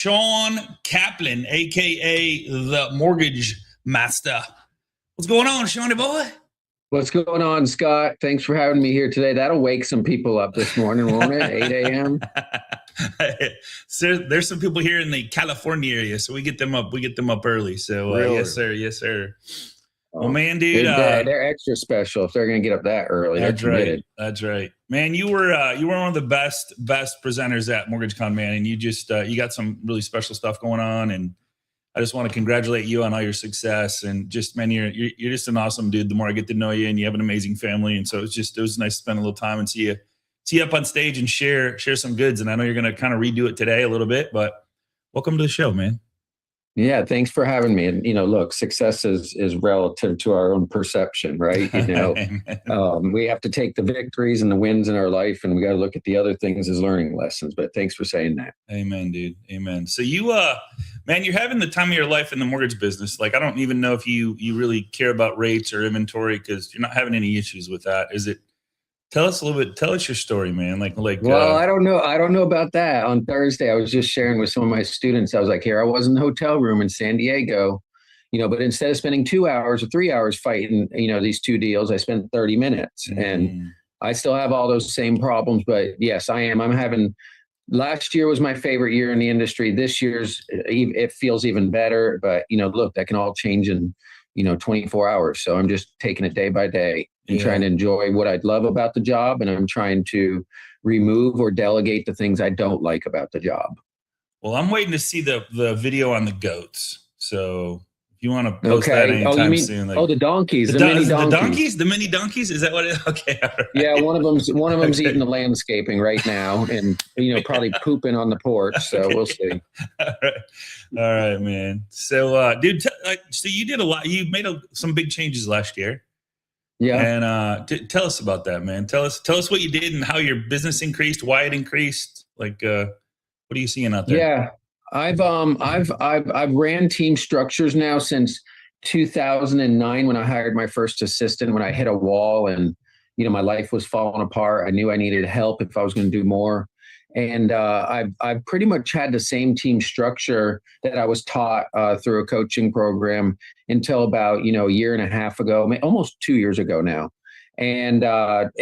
Shawn Kaplan, a.k.a. the Mortgage Master. What's going on, Shawnee boy? What's going on, Scott? Thanks for having me here today. That'll wake some people up this morning, won't it? 8 a.m. So there's some people here in the California area, so we get them up. We get them up early. So Really? Yes, sir. Yes, sir. Well, man, dude, they're extra special if they're going to get up that early. That's right. That's right, man. You were one of the best presenters at MortgageCon, man, and you just you got some really special stuff going on, and I just want to congratulate you on all your success. And just, man, you're just an awesome dude. The more I get to know you, and you have an amazing family, and so it was nice to spend a little time and see you up on stage and share some goods. And I know you're going to kind of redo it today a little bit, but welcome to the show, man. Yeah, thanks for having me. And, look, success is relative to our own perception, right? We have to take the victories and the wins in our life, and we got to look at the other things as learning lessons. But thanks for saying that. Amen, dude. Amen. So you, man, you're having the time of your life in the mortgage business. Like, I don't even know if you really care about rates or inventory because you're not having any issues with that. Is it? Tell us a little bit. Tell us your story, man. Well, I don't know about that. On Thursday, I was just sharing with some of my students. I was like, here I was in the hotel room in San Diego, but instead of spending 2 hours or 3 hours fighting, these two deals, I spent 30 minutes. And I still have all those same problems. But yes, I am. Last year was my favorite year in the industry. This year's, it feels even better. But, look, that can all change in 24 hours. So I'm just taking it day by day and trying to enjoy what I love about the job. And I'm trying to remove or delegate the things I don't like about the job. Well, I'm waiting to see the video on the goats. So if you want to post that anytime soon. The donkeys, the mini donkeys. Is that what it is? Okay. Right. Yeah. One of them's eating the landscaping right now and, probably pooping on the porch. So we'll see. All right, man. So, dude, so you did a lot. You made some big changes last year. Yeah. And tell us about that, man. Tell us what you did and how your business increased, why it increased. What are you seeing out there? Yeah. I've ran team structures now since 2009 when I hired my first assistant, when I hit a wall and, my life was falling apart. I knew I needed help if I was going to do more. And I've pretty much had the same team structure that I was taught through a coaching program until about, a year and a half ago, almost 2 years ago now. And not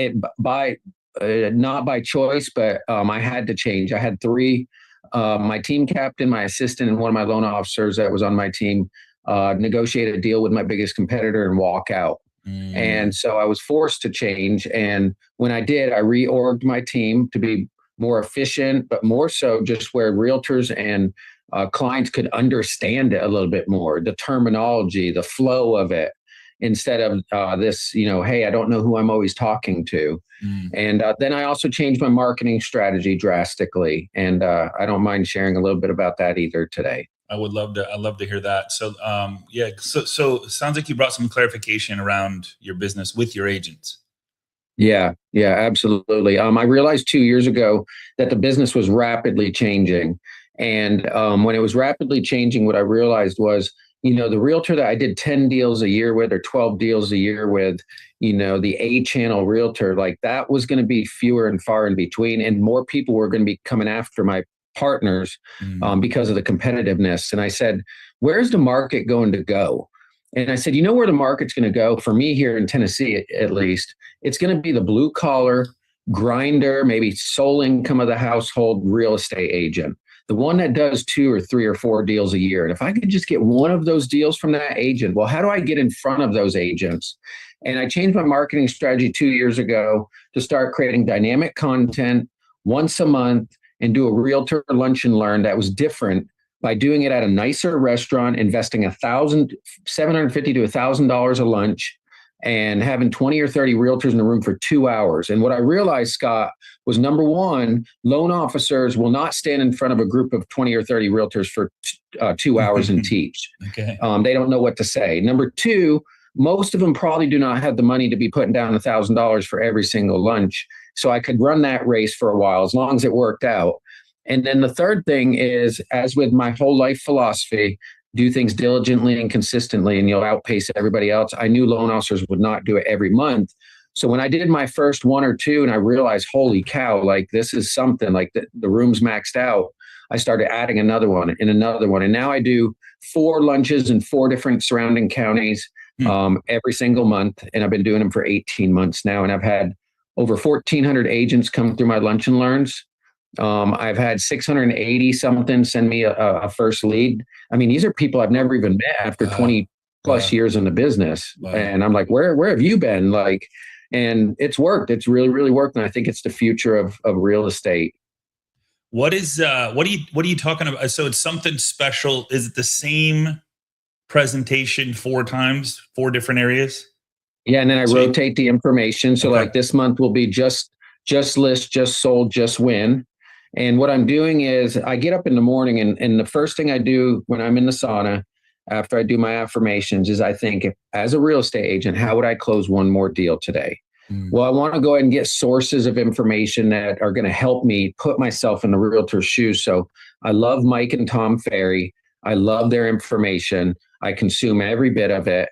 by choice, but I had to change. I had three. My team captain, my assistant, and one of my loan officers that was on my team negotiated a deal with my biggest competitor and walk out. And so I was forced to change. And when I did, I reorged my team to be more efficient, but more so just where realtors and clients could understand it a little bit more, the terminology, the flow of it, instead of this, hey, I don't know who I'm always talking to. And then I also changed my marketing strategy drastically. And I don't mind sharing a little bit about that either today. I'd love to hear that. So, So it sounds like you brought some clarification around your business with your agents. Yeah, absolutely. I realized 2 years ago that the business was rapidly changing. And when it was rapidly changing, what I realized was, the realtor that I did 10 deals a year with or 12 deals a year with, the A-channel realtor, like that was going to be fewer and far in between. And more people were going to be coming after my partners because of the competitiveness. And I said, where's the market going to go? And I said, where the market's going to go for me here in Tennessee, at least, it's going to be the blue collar grinder, maybe sole income of the household real estate agent, the one that does 2 or 3 or 4 deals a year. And if I could just get one of those deals from that agent, well, how do I get in front of those agents? And I changed my marketing strategy 2 years ago to start creating dynamic content once a month and do a realtor lunch and learn that was different by doing it at a nicer restaurant, investing $750 to $1,000 a lunch, and having 20 or 30 realtors in the room for 2 hours. And what I realized, Scott, was number one, loan officers will not stand in front of a group of 20 or 30 realtors for 2 hours and teach. Okay. They don't know what to say. Number two, most of them probably do not have the money to be putting down $1,000 for every single lunch. So I could run that race for a while as long as it worked out. And then the third thing is, as with my whole life philosophy, do things diligently and consistently, and you'll outpace everybody else. I knew loan officers would not do it every month. So when I did my first 1 or 2 and I realized, holy cow, like this is something, like the room's maxed out, I started adding another one and another one. And now I do 4 lunches in 4 different surrounding counties every single month. And I've been doing them for 18 months now. And I've had over 1,400 agents come through my lunch and learns. I've had 680 something send me a first lead. I mean, these are people I've never even met after 20 plus years in the business. And I'm like, where have you been? Like, and it's worked. It's really, really worked. And I think it's the future of real estate. What are you talking about? So it's something special. Is it the same presentation 4 times, 4 different areas? Yeah. And then I rotate the information. So like this month will be just list, just sold, just win. And what I'm doing is I get up in the morning and the first thing I do when I'm in the sauna, after I do my affirmations, is I think, as a real estate agent, how would I close one more deal today? Well, I want to go ahead and get sources of information that are going to help me put myself in the realtor's shoes. So I love Mike and Tom Ferry. I love their information. I consume every bit of it.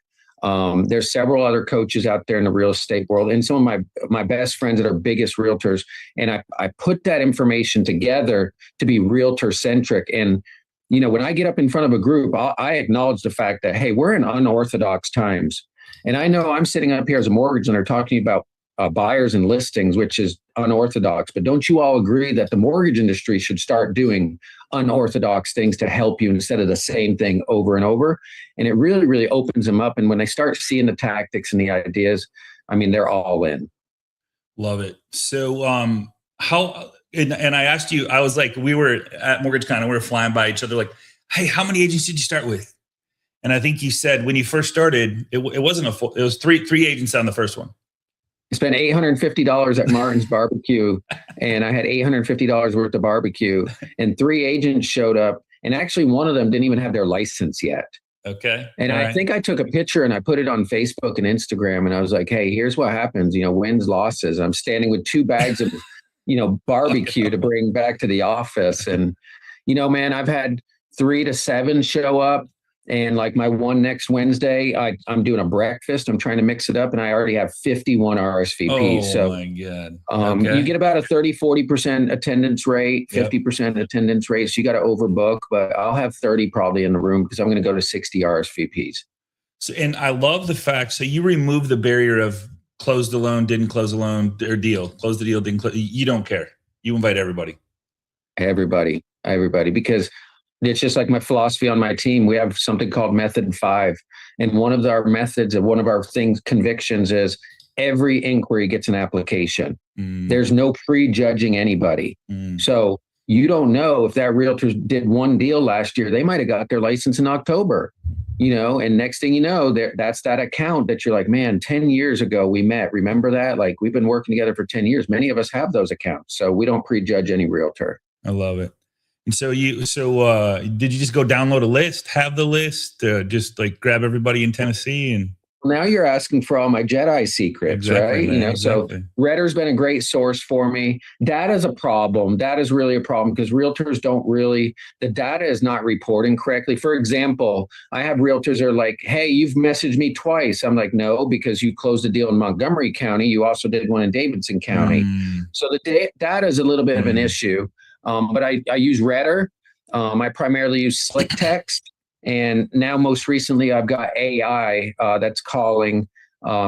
There's several other coaches out there in the real estate world and some of my best friends that are biggest realtors. And I put that information together to be realtor centric. And, you know, when I get up in front of a group, I acknowledge the fact that, hey, we're in unorthodox times. And I know I'm sitting up here as a mortgage lender talking about buyers and listings, which is unorthodox. But don't you all agree that the mortgage industry should start doing unorthodox things to help you instead of the same thing over and over? And it really, really opens them up. And when they start seeing the tactics and the ideas, I mean, they're all in. Love it. So and I asked you, I was like, we were at Mortgage Con and we were flying by each other like, hey, how many agents did you start with? And I think you said when you first started, it wasn't it was three agents on the first one. I spent $850 at Martin's Barbecue, and I had $850 worth of barbecue, and 3 agents showed up, and actually one of them didn't even have their license yet. Okay. And I think I took a picture and I put it on Facebook and Instagram, and I was like, hey, here's what happens, you know, wins, losses. I'm standing with 2 bags of, you know, barbecue to bring back to the office. And, you know, man, I've had 3 to 7 show up. And like my one next Wednesday, I'm doing a breakfast. I'm trying to mix it up, and I already have 51 RSVPs. Oh my God. You get about a 30-40% attendance rate, 50% attendance rate. So you got to overbook, but I'll have 30 probably in the room because I'm going to go to 60 RSVPs. So, and I love the fact, so you remove the barrier of closed the loan, didn't close the loan, or deal, close the deal, didn't close. You don't care. You invite everybody. Everybody, because it's just like my philosophy on my team. We have something called Method 5. And one of our methods of one of our convictions is every inquiry gets an application. There's no prejudging anybody. So you don't know if that realtor did 1 deal last year. They might have got their license in October, you know, and next thing you know, that's that account that you're like, man, 10 years ago we met. Remember that? Like, we've been working together for 10 years. Many of us have those accounts. So we don't prejudge any realtor. I love it. And so did you just go download a list, have the list, just like grab everybody in Tennessee? And now you're asking for all my Jedi secrets, right? Man, you know, exactly. So Redder's been a great source for me. Data is a problem. That is really a problem because realtors the data is not reporting correctly. For example, I have realtors that are like, hey, you've messaged me twice. I'm like, no, because you closed a deal in Montgomery County. You also did one in Davidson County. So the data is a little bit of an issue. But I use Redder. I primarily use Slick Text. And now most recently, I've got AI that's calling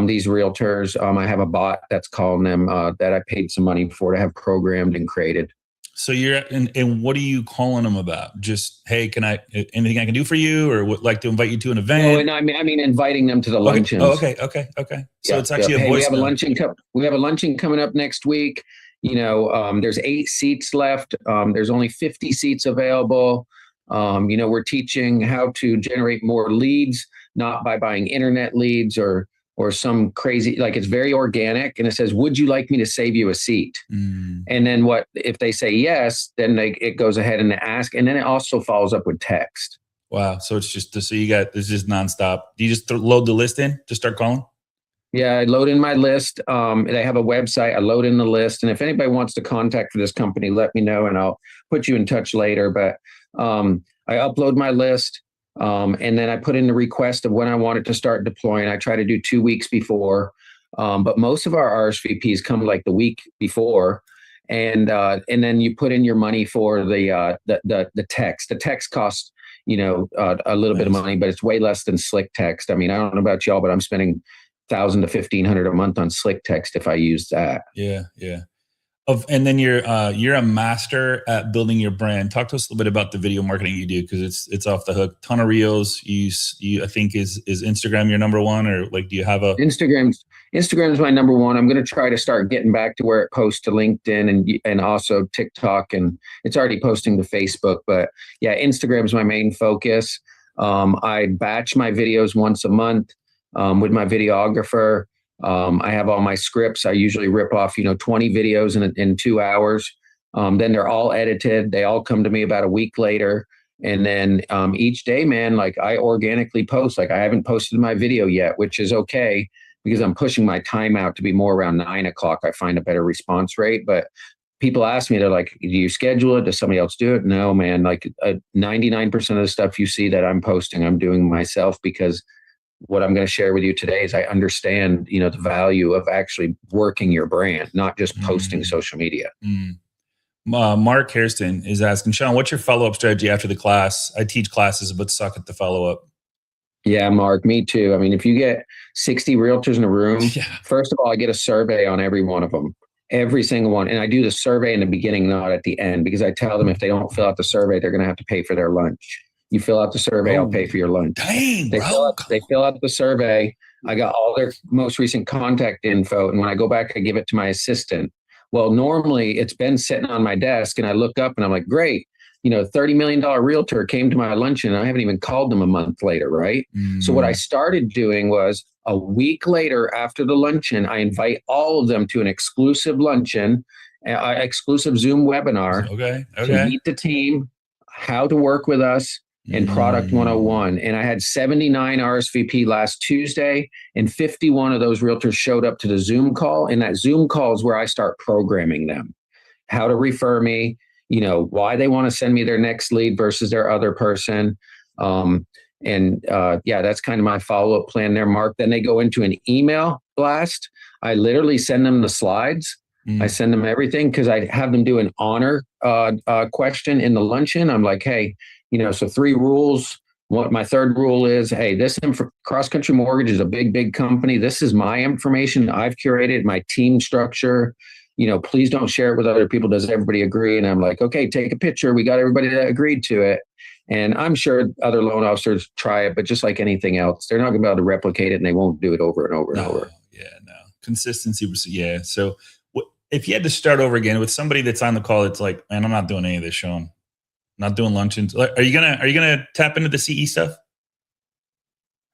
these realtors. I have a bot that's calling them that I paid some money for to have programmed and created. So and what are you calling them about? Just, hey, anything I can do for you, or would like to invite you to an event? Oh, and I mean inviting them to the luncheons. Oh, okay. So it's actually a voice. We have a luncheon coming up next week. You know, there's 8 seats left. There's only 50 seats available. You know, we're teaching how to generate more leads, not by buying internet leads or some crazy, like, it's very organic. And it says, would you like me to save you a seat? And then if they say yes, then it goes ahead and ask. And then it also follows up with text. Wow. So it's just, it's just nonstop. Do you just load the list in, just start calling? Yeah, I load in my list. They have a website. I load in the list. And if anybody wants to contact for this company, let me know and I'll put you in touch later. But I upload my list and then I put in the request of when I want it to start deploying. I try to do 2 weeks before. But most of our RSVPs come like the week before. and then you put in your money for the text. The text costs, a little bit of money, but it's way less than slick text. I mean, I don't know about y'all, but I'm spending 1,000 to 1,500 a month on slick text if I use that. Yeah, yeah. And then you're a master at building your brand. Talk to us a little bit about the video marketing you do, because it's off the hook. Ton of reels. You I think is Instagram your number one, or like do you have a Instagram's my number one. I'm going to try to start getting back to where it posts to LinkedIn and also TikTok, and it's already posting to Facebook. But yeah, Instagram's my main focus. I batch my videos once a month with my videographer. I have all my scripts. I usually rip off, 20 videos in 2 hours. Then they're all edited. They all come to me about a week later. And then each day, man, like I organically post. Like I haven't posted my video yet, which is okay because I'm pushing my time out to be more around 9 o'clock. I find a better response rate. But people ask me, they're like, do you schedule it? Does somebody else do it? No, man. Like 99% of the stuff you see that I'm posting, I'm doing myself, because what I'm going to share with you today is I understand, the value of actually working your brand, not just posting social media. Mark Hairston is asking, Shawn, what's your follow-up strategy after the class? I teach classes, but suck at the follow-up. Yeah, Mark, me too. I mean, if you get 60 realtors in a room, first of all, I get a survey on every one of them, every single one. And I do the survey in the beginning, not at the end, because I tell them if they don't fill out the survey, they're going to have to pay for their lunch. You fill out the survey, I'll pay for your lunch. Dang, they fill out the survey. I got all their most recent contact info. And when I go back, I give it to my assistant. Well, normally it's been sitting on my desk and I look up and I'm like, great, $30 million realtor came to my luncheon and I haven't even called them a month later, right? So what I started doing was a week later after the luncheon, I invite all of them to an exclusive luncheon, exclusive Zoom webinar to meet the team, how to work with us, and Product 101. And I had 79 RSVP last Tuesday, and 51 of those realtors showed up to the Zoom call. And that Zoom call is where I start programming them, how to refer me, why they want to send me their next lead versus their other person. That's kind of my follow-up plan there, Mark. Then they go into an email blast. I literally send them the slides. I send them everything because I have them do an honor question in the luncheon. I'm like, hey, so 3 rules. What my third rule is, hey, this Cross Country Mortgage is a big, big company. This is my information. I've curated my team structure. Please don't share it with other people. Does everybody agree? And I'm like, okay, take a picture. We got everybody that agreed to it. And I'm sure other loan officers try it, but just like anything else, they're not going to be able to replicate it, and they won't do it over and over and over. Yeah, no. Consistency. Yeah. So if you had to start over again with somebody that's on the call, it's like, man, I'm not doing any of this, Shawn. Not doing luncheons. Are you gonna tap into the CE stuff?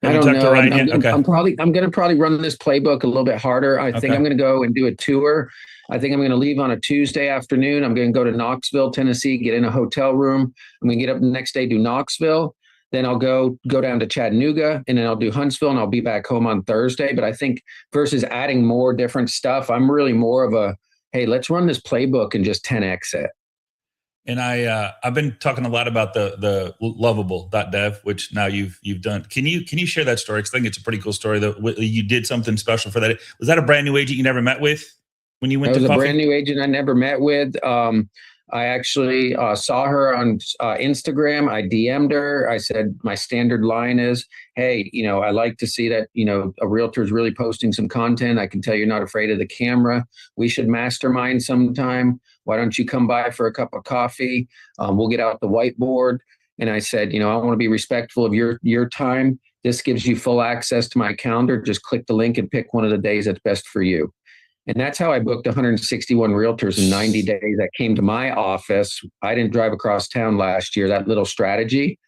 I don't know. I'm gonna probably run this playbook a little bit harder. I think I'm gonna go and do a tour. I think I'm gonna leave on a Tuesday afternoon. I'm gonna go to Knoxville, Tennessee, get in a hotel room. I'm gonna get up the next day, do Knoxville. Then I'll go down to Chattanooga, and then I'll do Huntsville, and I'll be back home on Thursday. But I think versus adding more different stuff, I'm really more of a, hey, let's run this playbook and just 10x it. And I've been talking a lot about the lovable.dev, which now you've done. Can you share that story? Because I think it's a pretty cool story. That you did something special for that. Was that a brand new agent you never met with when you went to coffee? That was a brand new agent I never met with. I actually saw her on Instagram. I DM'd her. I said, my standard line is, hey, I like to see that, a realtor is really posting some content. I can tell you're not afraid of the camera. We should mastermind sometime. Why don't you come by for a cup of coffee? We'll get out the whiteboard. And I said, I want to be respectful of your time. This gives you full access to my calendar. Just click the link and pick one of the days that's best for you. And that's how I booked 161 realtors in 90 days that came to my office. I didn't drive across town last year, that little strategy.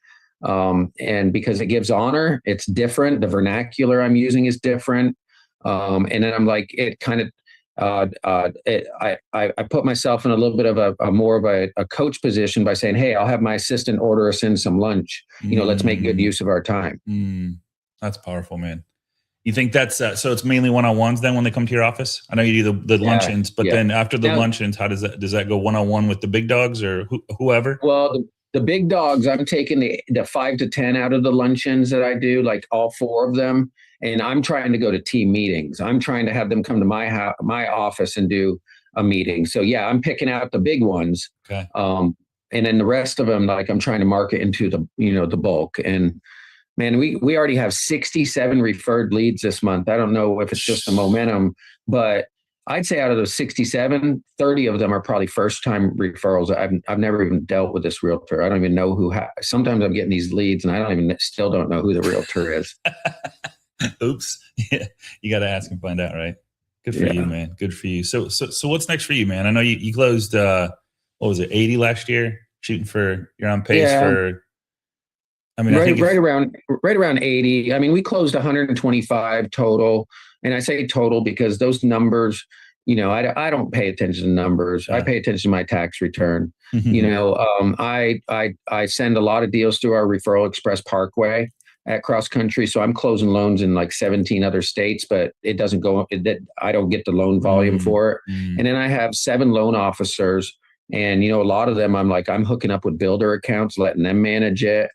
And because it gives honor, it's different. The vernacular I'm using is different. And then I'm like, it kind of, I put myself in a little bit of a more of a coach position by saying, hey, I'll have my assistant order us in some lunch. Let's make good use of our time. That's powerful, man. You think that's so it's mainly one-on-ones then when they come to your office? I know you do the luncheons, but then after the luncheons, how does that go one-on-one with the big dogs or whoever? Well, the big dogs, I'm taking the 5 to 10 out of the luncheons that I do, like all 4 of them. And I'm trying to go to team meetings. I'm trying to have them come to my office and do a meeting. So yeah, I'm picking out the big ones. Okay. And then the rest of them, like I'm trying to market into the, the bulk. And man, we already have 67 referred leads this month. I don't know if it's just the momentum, but I'd say out of those 67, 30 of them are probably first time referrals. I've never even dealt with this realtor. I don't even know who. Sometimes I'm getting these leads and I still don't know who the realtor is. Oops. Yeah. You got to ask and find out, right? Good for you, man. Good for you. So what's next for you, man? I know you closed, what was it, 80 last year? You're on pace for, I mean, right around 80. I mean, we closed 125 total. And I say total because those numbers, I don't pay attention to numbers. Yeah. I pay attention to my tax return. I send a lot of deals through our Referral Express Parkway at Cross Country. So I'm closing loans in like 17 other states, but it doesn't I don't get the loan volume for it. And then I have 7 loan officers. And, a lot of them, I'm hooking up with builder accounts, letting them manage it,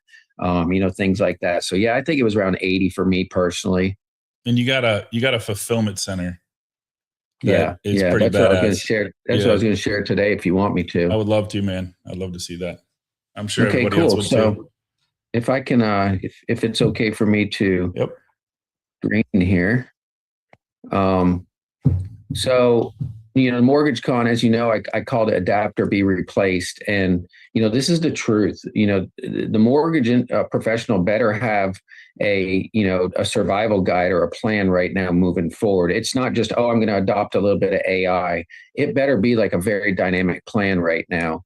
things like that. So yeah, I think it was around 80 for me personally. And you got a fulfillment center. Yeah. Pretty that's badass. what I was going to share. That's what I was going to share today. If you want me to, I would love to, man. I'd love to see that. I'm sure okay, everybody cool. else would so too. If I can, if it's okay for me to green here. So, Mortgage Con, as you know, I called it adapt or be replaced. And, this is the truth. The mortgage professional better have a survival guide or a plan right now moving forward. It's not just, I'm going to adopt a little bit of AI. It better be like a very dynamic plan right now.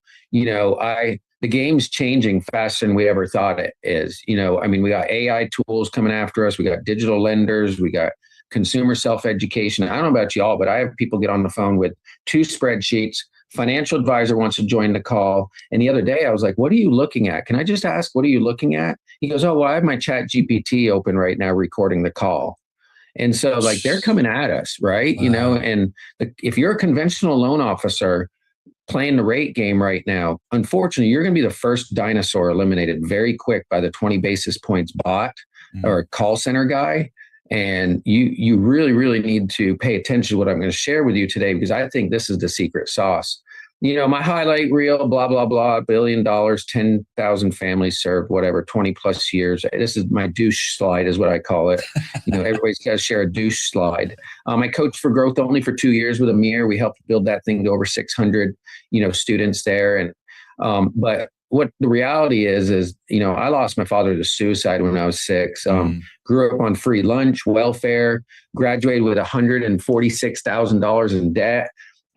The game's changing faster than we ever thought it is. We got AI tools coming after us. We got digital lenders. We got consumer self-education. I don't know about y'all, but I have people get on the phone with 2 spreadsheets. Financial advisor wants to join the call. And the other day I was like, what are you looking at? Can I just ask, what are you looking at? He goes, I have my chat GPT open right now, recording the call. And so they're coming at us, right? Wow. And if you're a conventional loan officer playing the rate game right now, unfortunately, you're going to be the first dinosaur eliminated very quick by the 20 basis points bot or call center guy. And you really, really need to pay attention to what I'm going to share with you today, because I think this is the secret sauce. My highlight reel, blah, blah, blah, $1 billion, 10,000 families served, whatever, 20 plus years. This is my douche slide is what I call it. Everybody's got to share a douche slide. I coached for growth only for 2 years with Amir. We helped build that thing to over 600, students there. And, but what the reality is, I lost my father to suicide when I was 6. Grew up on free lunch, welfare, graduated with $146,000 in debt.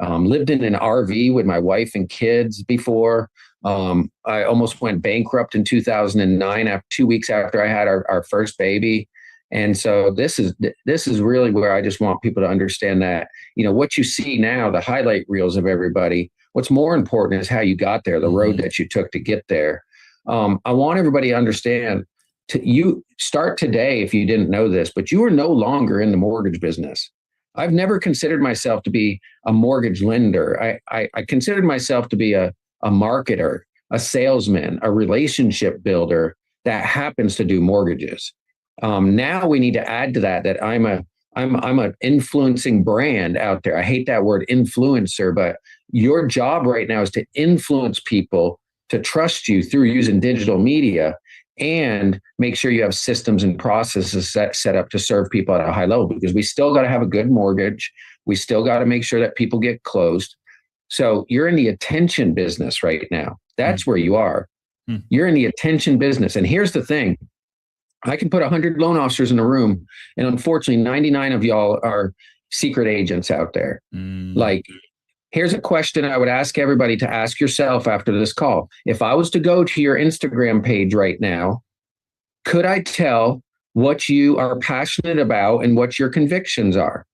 Lived in an RV with my wife and kids before. I almost went bankrupt in 2009, 2 weeks after I had our first baby. And so this is really where I just want people to understand that, what you see now, the highlight reels of everybody, what's more important is how you got there, the road that you took to get there. I want everybody to understand, you start today if you didn't know this, but you are no longer in the mortgage business. I've never considered myself to be a mortgage lender. I considered myself to be a marketer, a salesman, a relationship builder that happens to do mortgages. Now we need to add to that I'm an influencing brand out there. I hate that word influencer, but your job right now is to influence people to trust you through using digital media, and make sure you have systems and processes set up to serve people at a high level, because we still got to have a good mortgage. We still got to make sure that people get closed. So you're in the attention business right now. That's where you are. You're in the attention business. And here's the thing. I can put 100 loan officers in a room, and unfortunately 99 of y'all are secret agents out there. Here's a question I would ask everybody to ask yourself after this call. If I was to go to your Instagram page right now, could I tell what you are passionate about and what your convictions are?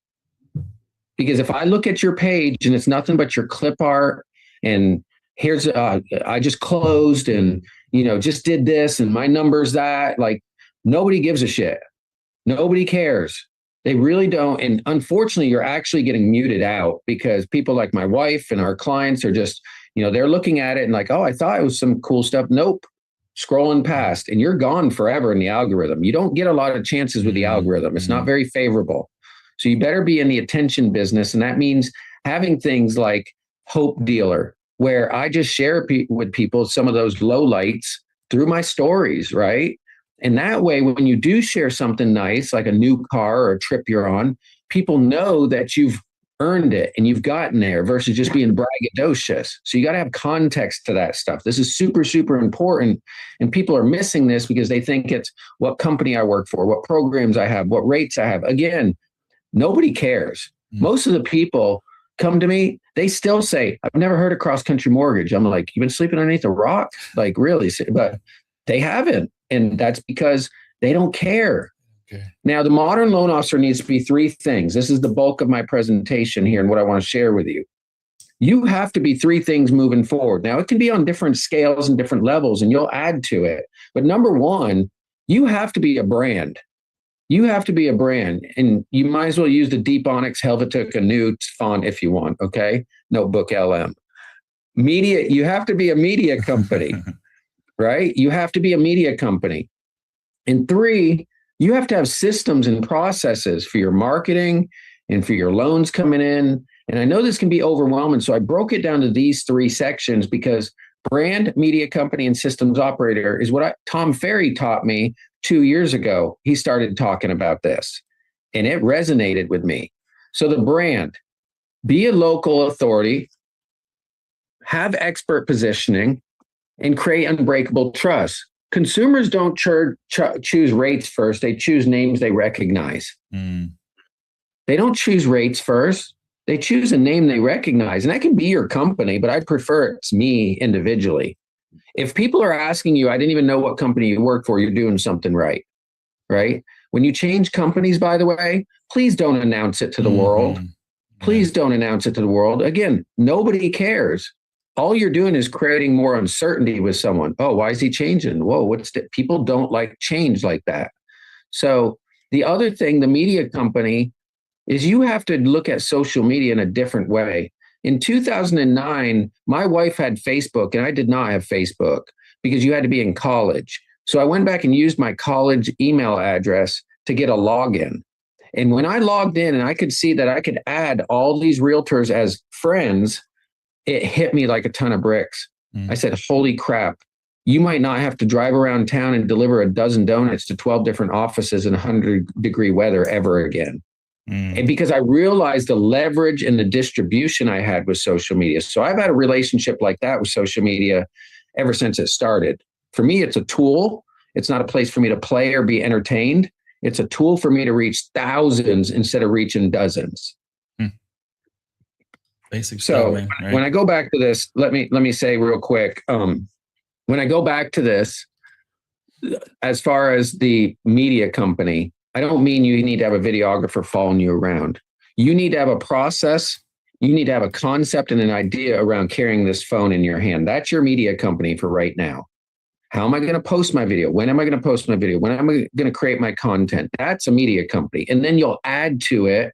Because if I look at your page and it's nothing but your clip art, and here's, I just closed and, just did this and my number's that, nobody gives a shit. Nobody cares. They really don't. And unfortunately, you're actually getting muted out, because people like my wife and our clients are just, they're looking at it and I thought it was some cool stuff. Nope. Scrolling past, and you're gone forever in the algorithm. You don't get a lot of chances with the algorithm. It's not very favorable. So you better be in the attention business. And that means having things like Hope Dealer, where I just share with people some of those lowlights through my stories, right? And that way, when you do share something nice, like a new car or a trip you're on, people know that you've earned it and you've gotten there versus just being braggadocious. So you got to have context to that stuff. This is super, super important. And people are missing this because they think it's what company I work for, what programs I have, what rates I have. Again, nobody cares. Most of the people come to me, they still say, I've never heard of Cross Country Mortgage. I'm like, you've been sleeping underneath a rock? Like, really? But they haven't. And that's because they don't care. Okay. Now, the modern loan officer needs to be three things. This is the bulk of my presentation here and what I want to share with you. You have to be three things moving forward. Now, it can be on different scales and different levels, and you'll add to it. But number one, you have to be a brand. You have to be a brand, and you might as well use the Deep Onyx Helvetica New font if you want, okay? Notebook LM. Media, you have to be a media company, right? You have to be a media company. And three, you have to have systems and processes for your marketing and for your loans coming in. And I know this can be overwhelming, so I broke it down to these three sections because brand, media company, and systems operator is what Tom Ferry taught me 2 years ago. He started talking about this and it resonated with me. So the brand, be a local authority, have expert positioning, and create unbreakable trust. Consumers don't choose rates first. They choose names they recognize. They don't choose rates first. They choose a name they recognize. And that can be your company, but I prefer it's me individually. If people are asking you, I didn't even know what company you work for, you're doing something right, right? When you change companies, by the way, please don't announce it to the world. Please don't announce it to the world. Again, nobody cares. All you're doing is creating more uncertainty with someone. Oh, why is he changing? Whoa, what's that? People don't like change like that. So the other thing, the media company, is you have to look at social media in a different way. In 2009, my wife had Facebook and I did not have Facebook because you had to be in college. So I went back and used my college email address to get a login. And when I logged in and I could see that I could add all these realtors as friends, it hit me like a ton of bricks. I said, holy crap, you might not have to drive around town and deliver a dozen donuts to 12 different offices in 100-degree weather ever again. And because I realized the leverage and the distribution I had with social media. So I've had a relationship like that with social media ever since it started. For me, it's a tool. It's not a place for me to play or be entertained. It's a tool for me to reach thousands instead of reaching dozens. Basic so stuff, right? When I go back to this, let me say real quick. When I go back to this, as far as the media company, I don't mean you need to have a videographer following you around. You need to have a process. You need to have a concept and an idea around carrying this phone in your hand. That's your media company for right now. How am I going to post my video? When am I going to post my video? When am I going to create my content? That's a media company. And then you'll add to it,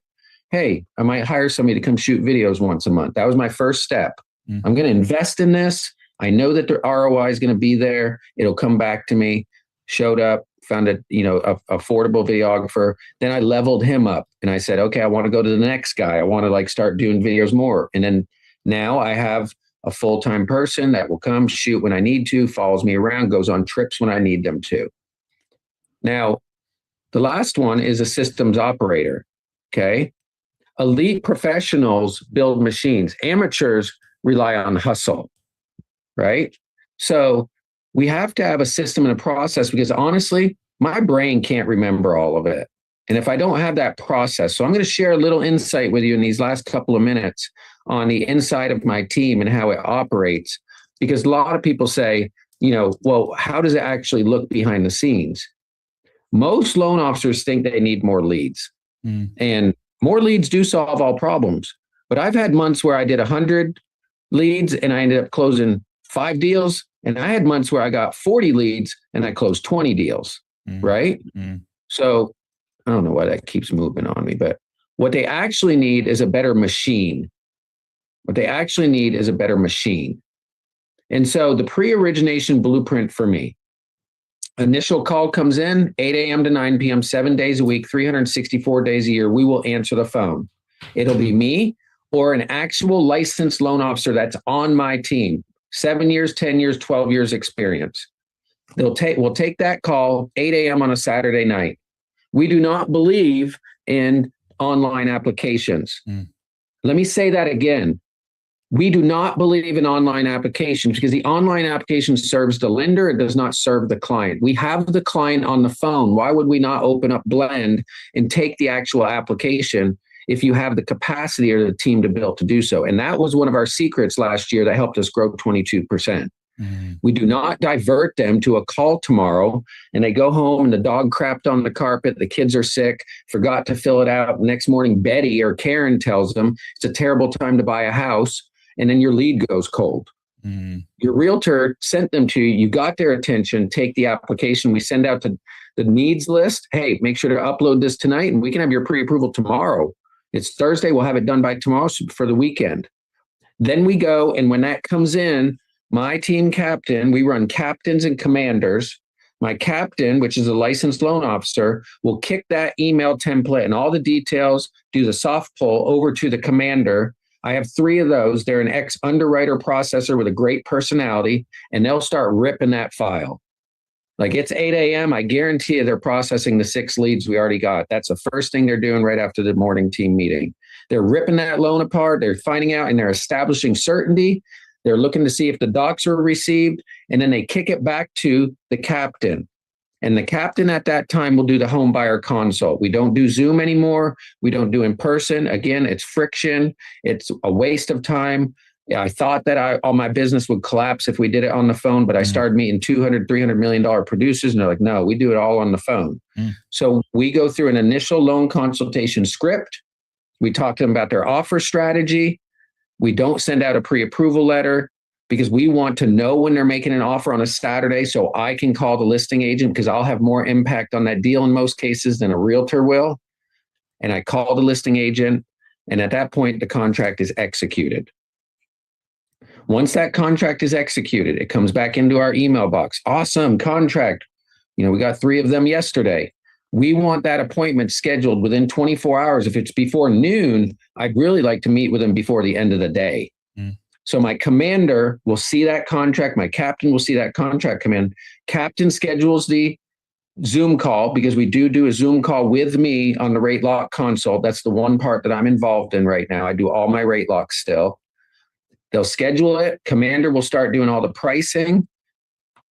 hey, I might hire somebody to come shoot videos once a month. That was my first step. I'm going to invest in this. I know that the ROI is going to be there. It'll come back to me. Showed up, found a affordable videographer. Then I leveled him up and I said, okay, I want to go to the next guy. I want to start doing videos more. And then now I have a full-time person that will come shoot when I need to, follows me around, goes on trips when I need them to. Now, the last one is a systems operator. Okay. Elite professionals build machines. Amateurs rely on hustle, right? So we have to have a system and a process because honestly, my brain can't remember all of it. And if I don't have that process, so I'm going to share a little insight with you in these last couple of minutes on the inside of my team and how it operates. Because a lot of people say, well, how does it actually look behind the scenes? Most loan officers think they need more leads. And more leads do solve all problems. But I've had months where I did 100 leads and I ended up closing 5 deals. And I had months where I got 40 leads and I closed 20 deals, right? So I don't know why that keeps moving on me, but what they actually need is a better machine. What they actually need is a better machine. And so the pre-origination blueprint for me, initial call comes in 8 a.m. to 9 p.m., 7 days a week, 364 days a year. We will answer the phone. It'll be me or an actual licensed loan officer that's on my team, 7 years, 10 years, 12 years experience. We'll take that call 8 a.m. on a Saturday night. We do not believe in online applications. Let me say that again. We do not believe in online applications because the online application serves the lender. It does not serve the client. We have the client on the phone. Why would we not open up Blend and take the actual application if you have the capacity or the team to build to do so? And that was one of our secrets last year that helped us grow 22%. We do not divert them to a call tomorrow and they go home and the dog crapped on the carpet, the kids are sick, forgot to fill it out. Next morning, Betty or Karen tells them it's a terrible time to buy a house, and then your lead goes cold. Your realtor sent them to you, you got their attention, take the application. We send out the needs list. Hey, make sure to upload this tonight and we can have your pre-approval tomorrow. It's Thursday, we'll have it done by tomorrow for the weekend. Then we go, and when that comes in, my team captain, we run captains and commanders. My captain, which is a licensed loan officer, will kick that email template and all the details, do the soft pull over to the commander. I have 3 of those. They're an ex-underwriter processor with a great personality, and they'll start ripping that file. Like it's 8 a.m. I guarantee you they're processing the 6 leads we already got. That's the first thing they're doing right after the morning team meeting. They're ripping that loan apart. They're finding out and they're establishing certainty. They're looking to see if the docs were received, and then they kick it back to the captain. And the captain at that time will do the home buyer consult. We don't do Zoom anymore. We don't do in person. Again, it's friction. It's a waste of time. I thought that all my business would collapse if we did it on the phone, but I started meeting $200, $300 million producers, and they're like, no, we do it all on the phone. So we go through an initial loan consultation script. We talk to them about their offer strategy. We don't send out a pre-approval letter because we want to know when they're making an offer on a Saturday so I can call the listing agent because I'll have more impact on that deal in most cases than a realtor will. And I call the listing agent, and at that point, the contract is executed. Once that contract is executed, it comes back into our email box. Awesome contract. We got 3 of them yesterday. We want that appointment scheduled within 24 hours. If it's before noon, I'd really like to meet with them before the end of the day. So my commander will see that contract. My captain will see that contract come in. Captain schedules the Zoom call because we do a Zoom call with me on the rate lock consult. That's the one part that I'm involved in right now. I do all my rate locks still. They'll schedule it. Commander will start doing all the pricing,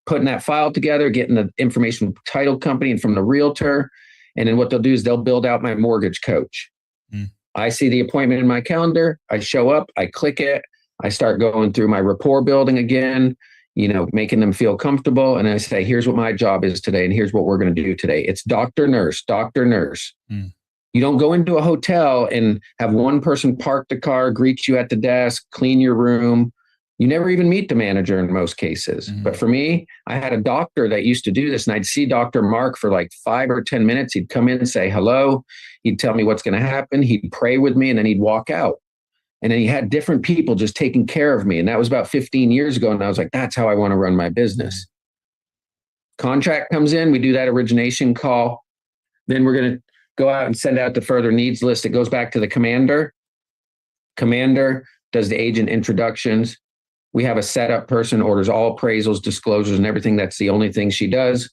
putting that file together, getting the information from the title company and from the realtor. And then what they'll do is they'll build out my mortgage coach. I see the appointment in my calendar. I show up, I click it. I start going through my rapport building again, making them feel comfortable. And I say, here's what my job is today. And here's what we're going to do today. It's doctor, nurse, doctor, nurse. You don't go into a hotel and have one person park the car, greet you at the desk, clean your room. You never even meet the manager in most cases. But for me, I had a doctor that used to do this, and I'd see Dr. Mark for like 5 or 10 minutes. He'd come in and say hello. He'd tell me what's going to happen. He'd pray with me, and then he'd walk out. And then he had different people just taking care of me. And that was about 15 years ago. And I was like, that's how I want to run my business. Contract comes in. We do that origination call. Then we're going to go out and send out the further needs list. It goes back to the commander. Commander does the agent introductions. We have a setup person, orders all appraisals, disclosures, and everything. That's the only thing she does.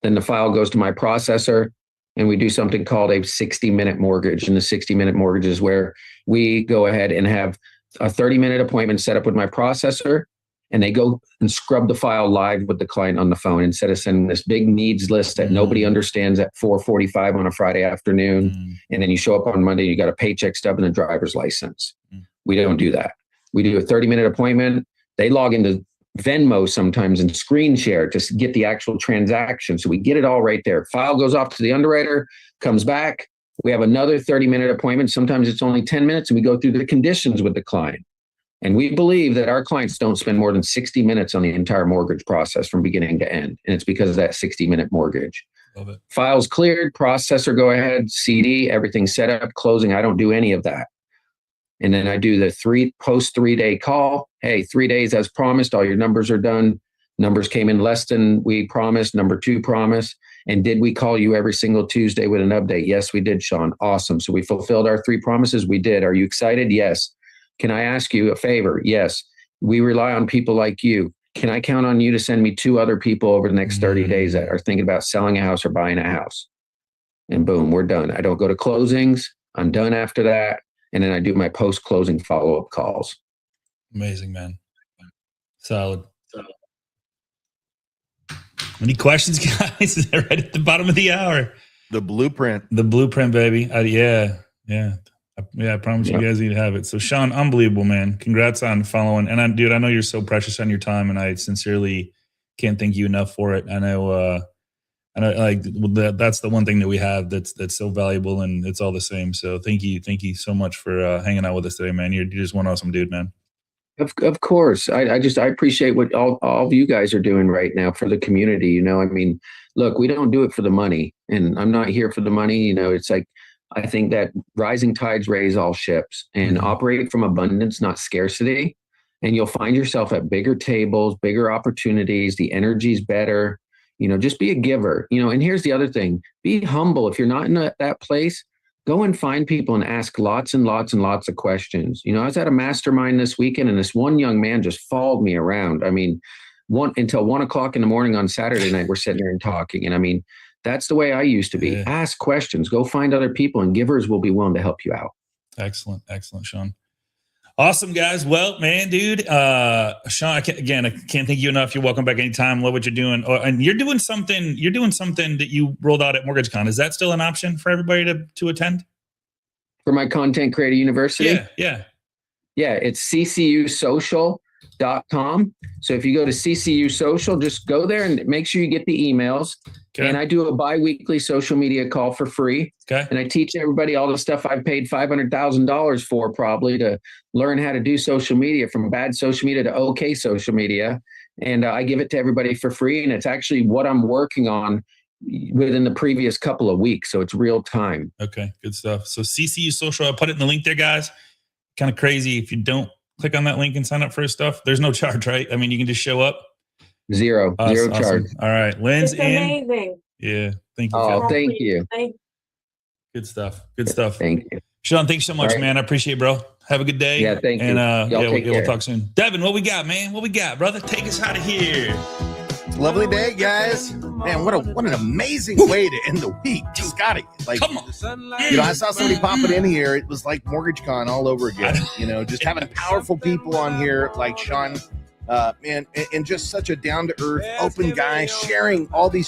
Then the file goes to my processor, and we do something called a 60-minute mortgage. And the 60-minute mortgage is where we go ahead and have a 30-minute appointment set up with my processor, and they go and scrub the file live with the client on the phone instead of sending this big needs list that nobody understands at 4:45 on a Friday afternoon. And then you show up on Monday, you got a paycheck stub and a driver's license. We don't do that. We do a 30-minute appointment. They log into Venmo sometimes and screen share to get the actual transaction. So we get it all right there. File goes off to the underwriter, comes back. We have another 30-minute appointment. Sometimes it's only 10 minutes, and we go through the conditions with the client. And we believe that our clients don't spend more than 60 minutes on the entire mortgage process from beginning to end. And it's because of that 60-minute mortgage. Love it. Files cleared, processor go ahead, CD, everything set up, closing. I don't do any of that. And then I do the post 3-day call. Hey, 3 days as promised, all your numbers are done. Numbers came in less than we promised, number 2 promise. And did we call you every single Tuesday with an update? Yes, we did, Shawn. Awesome. So we fulfilled our 3 promises. We did. Are you excited? Yes. Can I ask you a favor? Yes. We rely on people like you. Can I count on you to send me 2 other people over the next 30 days that are thinking about selling a house or buying a house? And boom, we're done. I don't go to closings. I'm done after that. And then I do my post-closing follow-up calls. Amazing, man. Solid. Any questions, guys? They're right at the bottom of the hour. The blueprint, baby. Yeah. I promise you guys need to have it. So, Shawn, unbelievable, man. Congrats on following. And I know you're so precious on your time, and I sincerely can't thank you enough for it. I know, like that's the one thing that we have that's so valuable, and it's all the same. So, thank you so much for hanging out with us today, man. You're just one awesome dude, man. Of course. I appreciate what all of you guys are doing right now for the community. You know, I mean, look, we don't do it for the money, and I'm not here for the money. You know, it's like, I think that rising tides raise all ships, and operate from abundance, not scarcity. And you'll find yourself at bigger tables, bigger opportunities. The energy's better. You know, just be a giver, you know. And here's the other thing, be humble. If you're not in that place, go and find people and ask lots and lots and lots of questions. You know, I was at a mastermind this weekend, and this one young man just followed me around. I mean, until 1 o'clock in the morning on Saturday night, we're sitting there and talking. And I mean, that's the way I used to be. Yeah. Ask questions, go find other people, and givers will be willing to help you out. Excellent, Shawn. Awesome, guys. Well, man, dude, Shawn, I can't thank you enough. You're welcome back anytime. Love what you're doing. And you're doing something that you rolled out at MortgageCon. Is that still an option for everybody to attend? For my Content Creator University? Yeah. It's ccusocial.com. So if you go to CCU Social, just go there and make sure you get the emails. Okay. And I do a bi-weekly social media call for free. Okay. And I teach everybody all the stuff I've paid $500,000 for, probably, to learn how to do social media, from bad social media to okay social media. And I give it to everybody for free. And it's actually what I'm working on within the previous couple of weeks. So it's real time. Okay, good stuff. So CCU Social, I'll put it in the link there, guys. Kind of crazy if you don't click on that link and sign up for his stuff. There's no charge, right? I mean, you can just show up. Zero charge. All right, Lynn's it's amazing. Yeah, thank you. Oh, thank you. Good stuff. Thank you, Shawn. Thanks so much, man. I appreciate it, bro. Have a good day. Yeah, thank you. And we'll talk soon. Devin, what we got, man? What we got, brother? Take us out of here. Lovely day, guys. Man, what an amazing way to end the week. Scotty, like, come on. You know, I saw somebody popping in here. It was like MortgageCon all over again. You know, just having powerful people on here like Shawn, man, and just such a down-to-earth, open guy, sharing all these